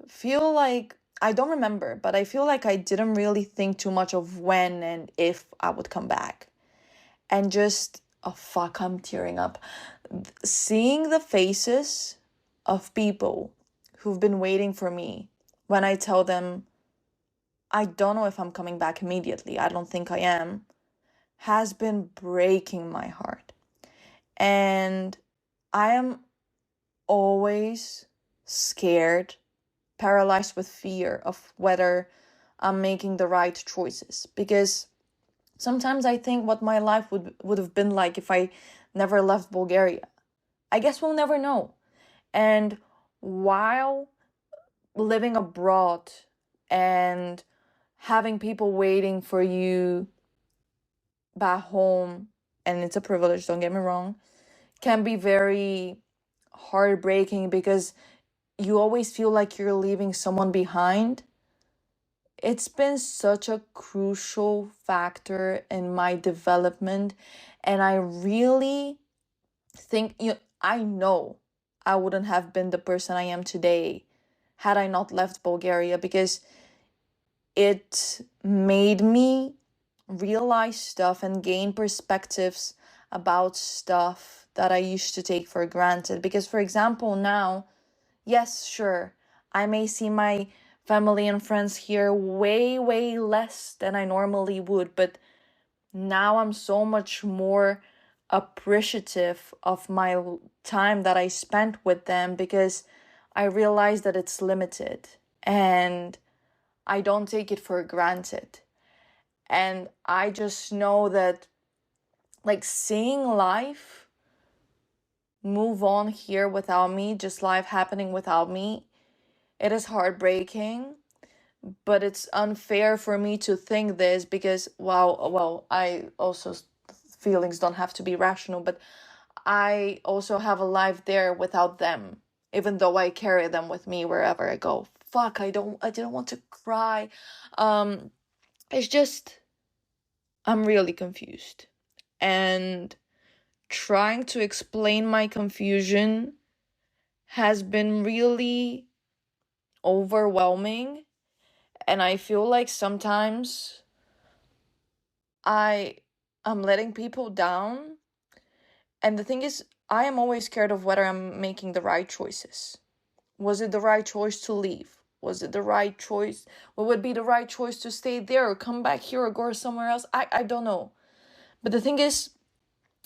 Speaker 1: feel like, I don't remember, but I feel like I didn't really think too much of when and if I would come back. And just, oh fuck, I'm tearing up. Seeing the faces of people who've been waiting for me when I tell them I don't know if I'm coming back immediately, I don't think I am, has been breaking my heart. And I am always scared, paralyzed with fear of whether I'm making the right choices. Because sometimes I think what my life would have been like if I never left Bulgaria. I guess we'll never know. And while living abroad and having people waiting for you back home, and it's a privilege, don't get me wrong, can be very heartbreaking, because you always feel like you're leaving someone behind. It's been such a crucial factor in my development, and I really think, I know I wouldn't have been the person I am today had I not left Bulgaria, because it made me realize stuff and gain perspectives about stuff that I used to take for granted. Because, for example, now, yes, sure, I may see my family and friends here way, way less than I normally would, but now I'm so much more appreciative of my time that I spent with them, because I realize that it's limited and I don't take it for granted. And I just know that, like, seeing life move on here without me, just life happening without me, it is heartbreaking. But it's unfair for me to think this, because, well, I also, feelings don't have to be rational, but I also have a life there without them, even though I carry them with me wherever I go. Fuck, I didn't want to cry. It's just, I'm really confused. And trying to explain my confusion has been really overwhelming. And I feel like sometimes I'm letting people down. And the thing is, I am always scared of whether I'm making the right choices. Was it the right choice to leave? Was it the right choice? What would be the right choice to stay there or come back here or go somewhere else? I don't know. But the thing is,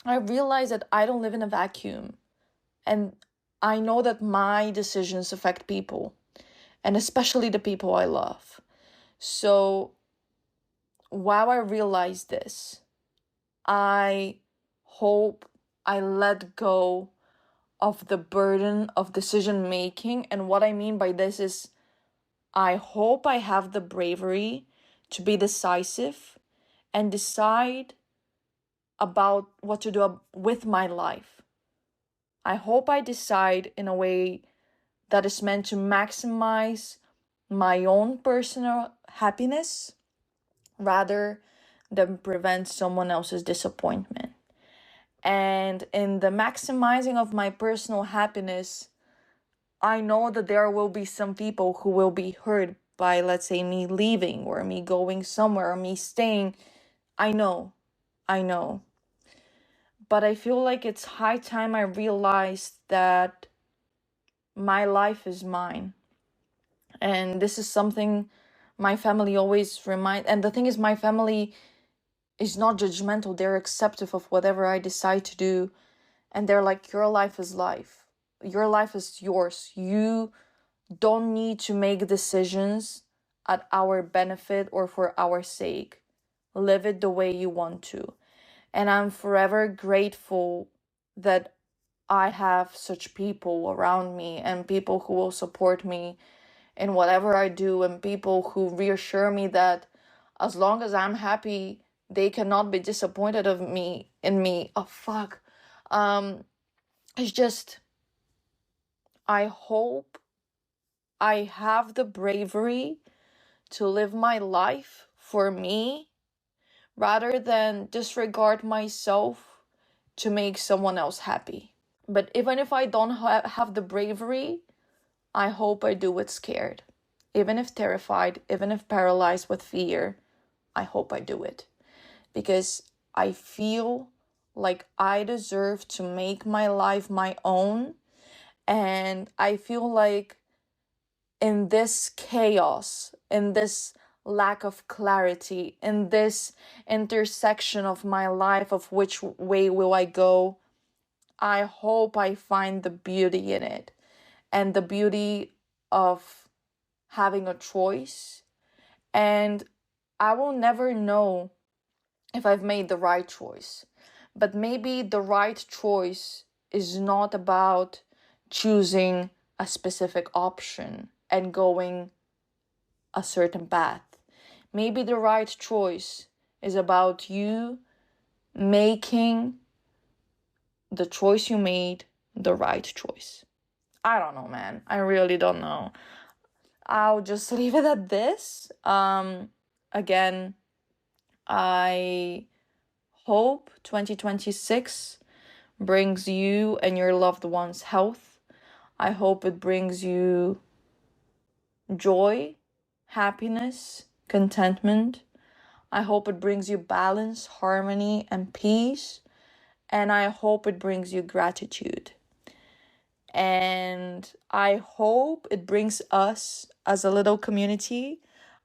Speaker 1: I realize that I don't live in a vacuum. And I know that my decisions affect people, and especially the people I love. So while I realize this, I hope I let go of the burden of decision making. And what I mean by this is, I hope I have the bravery to be decisive and decide about what to do with my life. I hope I decide in a way that is meant to maximize my own personal happiness rather than prevent someone else's disappointment. And in the maximizing of my personal happiness, I know that there will be some people who will be hurt by, let's say, me leaving or me going somewhere or me staying. I know. But I feel like it's high time I realized that my life is mine. And this is something my family always and the thing is, my family is not judgmental. They're acceptive of whatever I decide to do. And they're like, your life is life. Your life is yours. You don't need to make decisions at our benefit or for our sake. Live it the way you want to. And I'm forever grateful that I have such people around me, and people who will support me in whatever I do, and people who reassure me that as long as I'm happy, they cannot be disappointed in me. Oh fuck. It's just, I hope I have the bravery to live my life for me rather than disregard myself to make someone else happy. But even if I don't have the bravery, I hope I do it scared. Even if terrified, even if paralyzed with fear, I hope I do it. Because I feel like I deserve to make my life my own. And I feel like in this chaos, in this lack of clarity, in this intersection of my life of which way will I go, I hope I find the beauty in it, and the beauty of having a choice. And I will never know if I've made the right choice, but maybe the right choice is not about choosing a specific option and going a certain path. Maybe the right choice is about you making the choice you made the right choice. I don't know, man. I really don't know. I'll just leave it at this. Again, I hope 2026 brings you and your loved ones health. I hope it brings you joy, happiness, contentment. I hope it brings you balance, harmony, and peace. and I hope it brings you gratitude. And I hope it brings us as a little community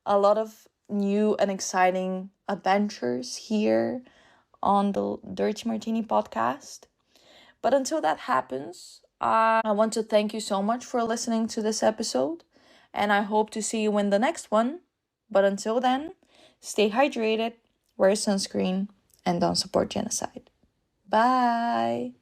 Speaker 1: a lot of new and exciting adventures here on the Dirty Martini podcast. But until that happens, I want to thank you so much for listening to this episode, and I hope to see you in the next one. But until then, stay hydrated, wear sunscreen, and don't support genocide. Bye!